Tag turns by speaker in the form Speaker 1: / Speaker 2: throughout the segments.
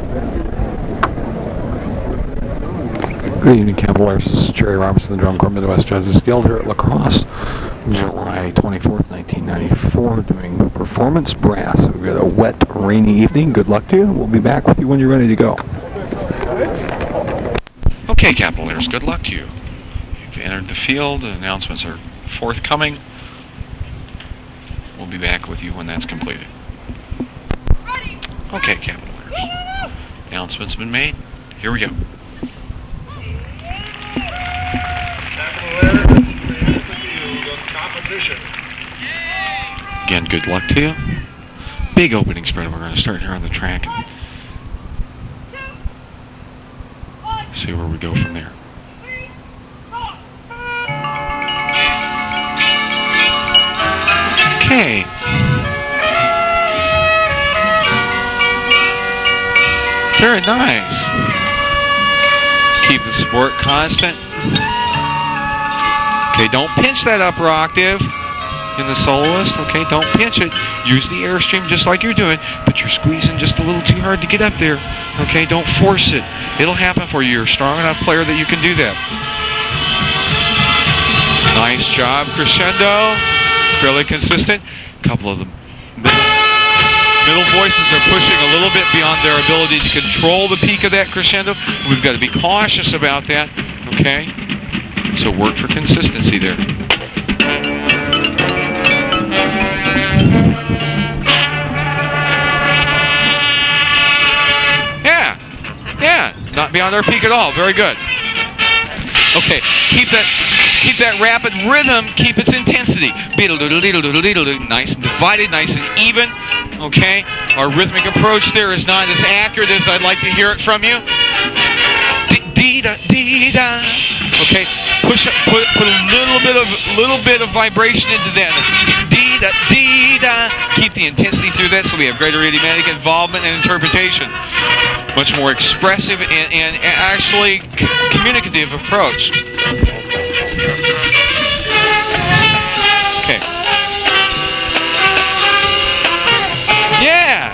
Speaker 1: Good evening, Capitolaires. This is Jerry Robertson, the Drum Corps Midwest Judges Guild here at La Crosse, July 24th, 1994, doing performance brass. We've got a wet, rainy evening. Good luck to you. We'll be back with you when you're ready to go.
Speaker 2: Okay, Capitolaires, good luck to you. You've entered the field. The announcements are forthcoming. We'll be back with you when that's completed. Okay, Capitolaires. Announcements been made. Here we go. Again, good luck to you. Big opening spread. We're going to start here on the track and see where we go from there. Okay. Very nice. Keep the support constant. Okay, don't pinch that upper octave in the soloist. Okay, don't pinch it. Use the airstream just like you're doing, but you're squeezing just a little too hard to get up there. Okay, don't force it. It'll happen for you. You're a strong enough player that you can do that. Nice job, crescendo. Fairly consistent. A couple of them. Middle voices are pushing a little bit beyond their ability to control the peak of that crescendo. We've got to be cautious about that. Okay, so work for consistency there. Yeah, not beyond our peak at all. Very good. Okay, keep that rapid rhythm, keep its intensity. Nice and divided, nice and even. Okay, our rhythmic approach there is not as accurate as I'd like to hear it from you. Dee-da. Okay, put a little bit of vibration into that. Dee-da. Keep the intensity through that so we have greater idiomatic involvement and interpretation. Much more expressive and actually communicative approach. Okay. Yeah.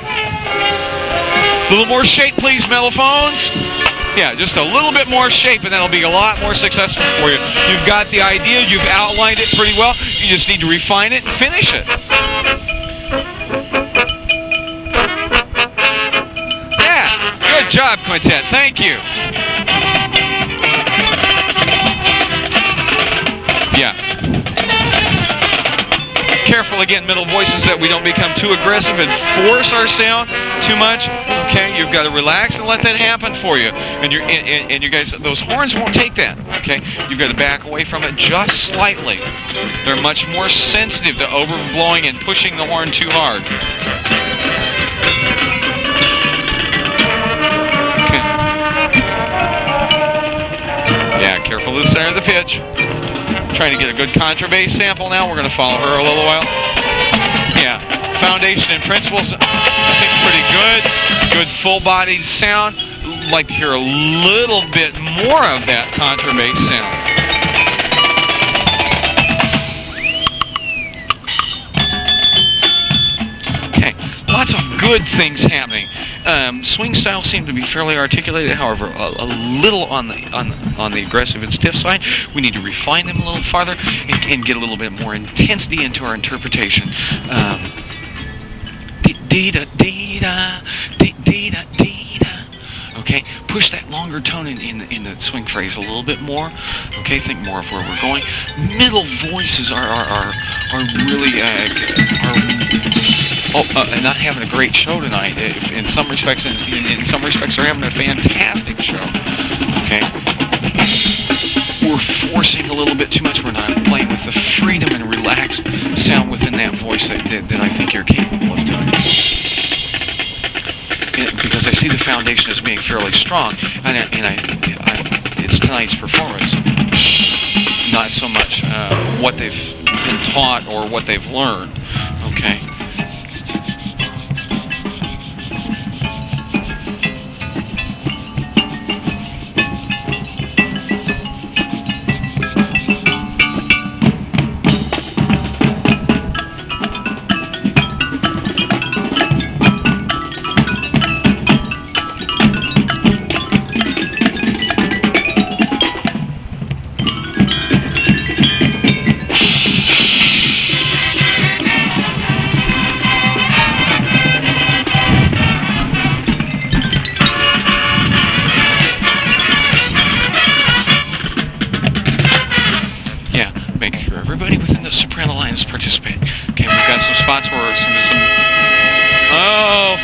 Speaker 2: A little more shape, please, mellophones. Yeah, just a little bit more shape, and that'll be a lot more successful for you. You've got the idea. You've outlined it pretty well. You just need to refine it and finish it. Good job, Quintet. Thank you. Yeah. Careful again, middle voices, that we don't become too aggressive and force our sound too much. Okay, you've got to relax and let that happen for you. And you guys, those horns won't take that. Okay, you've got to back away from it just slightly. They're much more sensitive to overblowing and pushing the horn too hard. Careful to the center of the pitch. Trying to get a good contrabass sample now. We're going to follow her a little while. Yeah, foundation and principles seem pretty good. Good full-bodied sound. Like to hear a little bit more of that contrabass sound. Okay, lots of good things happening. Swing styles seem to be fairly articulated, however, a little on the aggressive and stiff side. We need to refine them a little farther and get a little bit more intensity into our interpretation. Okay, push that longer tone in the swing phrase a little bit more. Okay, think more of where we're going. Middle voices are really not having a great show tonight. In some respects, in some respects, they're having a fantastic show. Okay, we're forcing a little bit too much. We're not playing with the freedom and relaxed sound within that voice that I think you're capable of doing. Because I see the foundation as being fairly strong, and it's tonight's performance, not so much what they've been taught or what they've learned. Okay.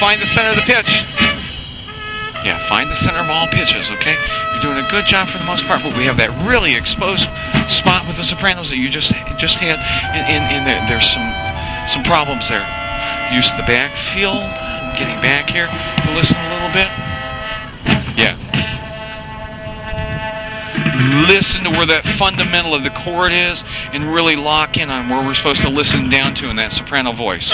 Speaker 2: find the center of the pitch. Yeah, find the center of all pitches, okay? You're doing a good job for the most part, but we have that really exposed spot with the sopranos that you just had, and there's some problems there. Use of the backfield, getting back here to listen a little bit. Yeah. Listen to where that fundamental of the chord is and really lock in on where we're supposed to listen down to in that soprano voice.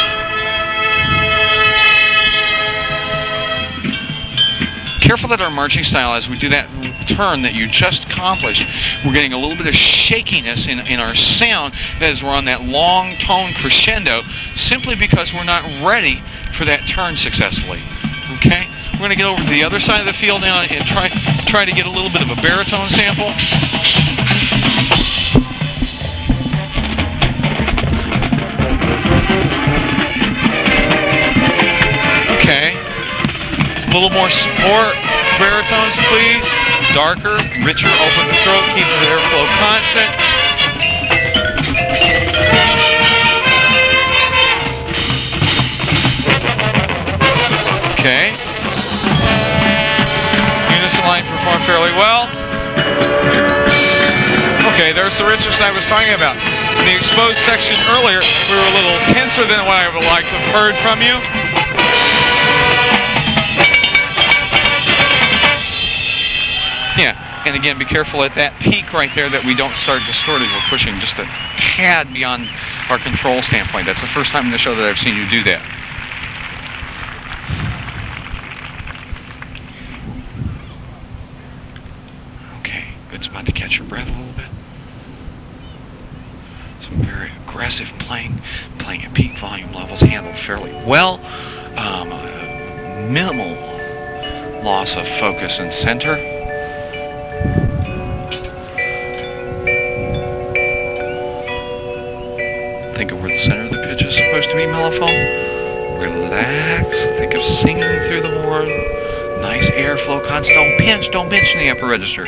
Speaker 2: Careful that our marching style, as we do that turn that you just accomplished, we're getting a little bit of shakiness in our sound as we're on that long tone crescendo, simply because we're not ready for that turn successfully. Okay? We're going to get over to the other side of the field now and try to get a little bit of a baritone sample. Okay. A little more baritones, please. Darker, richer, open the throat, keep the airflow constant. Okay. Unison line performed fairly well. Okay, there's the richness I was talking about. In the exposed section earlier, we were a little tenser than what I would like to have heard from you. Yeah, and again, be careful at that peak right there that we don't start distorting. We're pushing just a tad beyond our control standpoint. That's the first time in the show that I've seen you do that. Okay, good spot to catch your breath a little bit. Some very aggressive playing at peak volume levels, handled fairly well. Minimal loss of focus and center. Think of where the center of the pitch is supposed to be, mellophone. Relax. Think of singing through the horn. Nice airflow constant. Don't pinch in the upper register.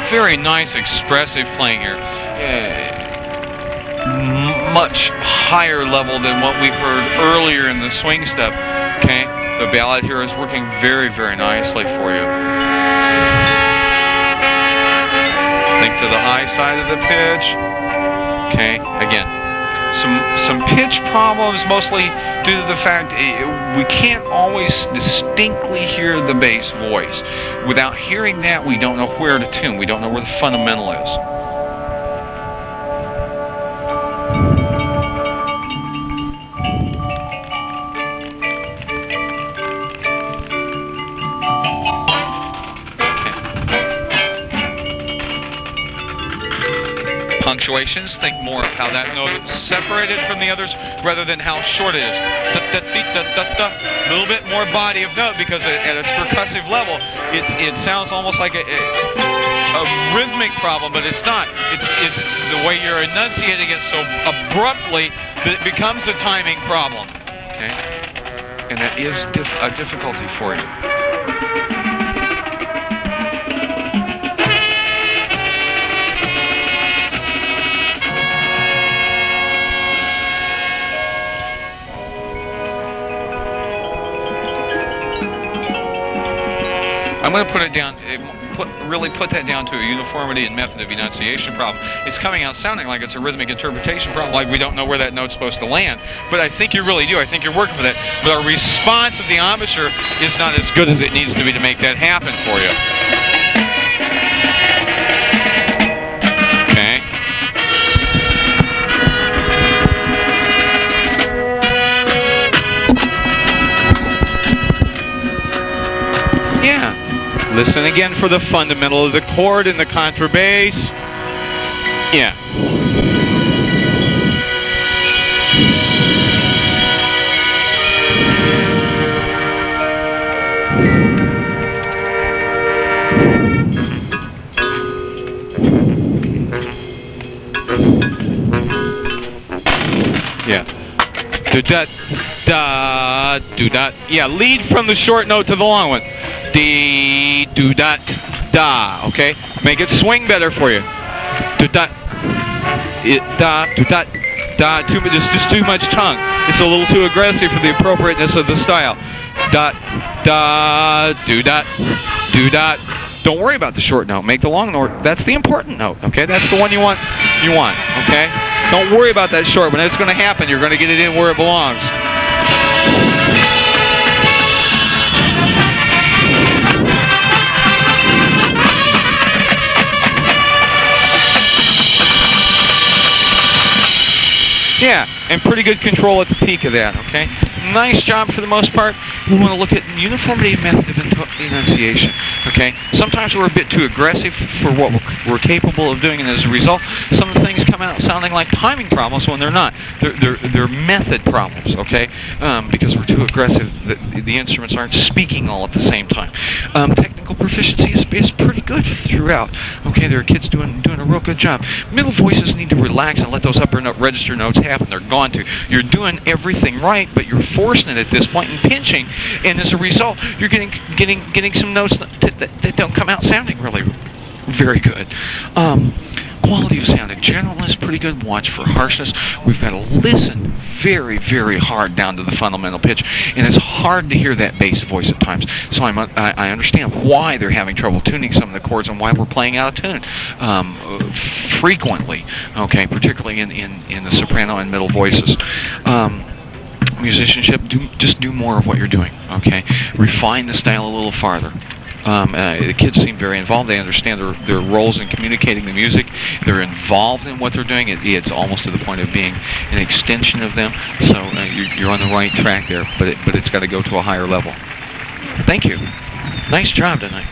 Speaker 2: Very nice, expressive playing here. Much higher level than what we heard earlier in the swing step. Okay, the ballad here is working very, very nicely for you. Think to the high side of the pitch. Okay, again, some pitch problems, mostly due to the fact we can't always distinctly hear the bass voice. Without hearing that, we don't know where to tune. We don't know where the fundamental is. Punctuations, think more of how that note is separated from the others rather than how short it is. A little bit more body of note, because at its percussive level, it sounds almost like a rhythmic problem, but it's not. It's the way you're enunciating it so abruptly that it becomes a timing problem. Okay, and that is a difficulty for you. I'm going to put it down, really put that down to a uniformity and method of enunciation problem. It's coming out sounding like it's a rhythmic interpretation problem, like we don't know where that note's supposed to land. But I think you really do. I think you're working for that. But our response of the embouchure is not as good as it needs to be to make that happen for you. Okay. Yeah. Listen again for the fundamental of the chord in the contrabass. Yeah. Yeah. Do that, da, do that. Yeah, lead from the short note to the long one. Dee, do that, da. Okay? Make it swing better for you. Do that, da, do that, da. Just too much tongue. It's a little too aggressive for the appropriateness of the style. Da, da, do that, do that. Don't worry about the short note. Make the long note. That's the important note. Okay? That's the one you want. Okay? Don't worry about that short. When it's going to happen, you're going to get it in where it belongs. Yeah, and pretty good control at the peak of that, okay? Nice job for the most part. We want to look at uniformity of method of enunciation, okay? Sometimes we're a bit too aggressive for what we're capable of doing, and as a result, some of the things come out sounding like timing problems when they're not. They're method problems, okay? Because we're too aggressive. The instruments aren't speaking all at the same time. Technical proficiency is pretty good throughout. Okay, there are kids doing a real good job. Middle voices need to relax and let those upper register notes happen. They're going to. You're doing everything right, but you're forcing it at this point and pinching, and as a result, you're getting some notes that don't come out sounding really very good. Quality of sound in general is pretty good. Watch for harshness. We've got to listen very, very hard down to the fundamental pitch, and it's hard to hear that bass voice at times. So I understand why they're having trouble tuning some of the chords and why we're playing out of tune frequently. Okay, particularly in the soprano and middle voices. Musicianship, just do more of what you're doing. Okay, refine the style a little farther. The kids seem very involved. They understand their roles in communicating the music. They're involved in what they're doing. It's almost to the point of being an extension of them. So you're on the right track there, but it's got to go to a higher level. Thank you. Nice job tonight.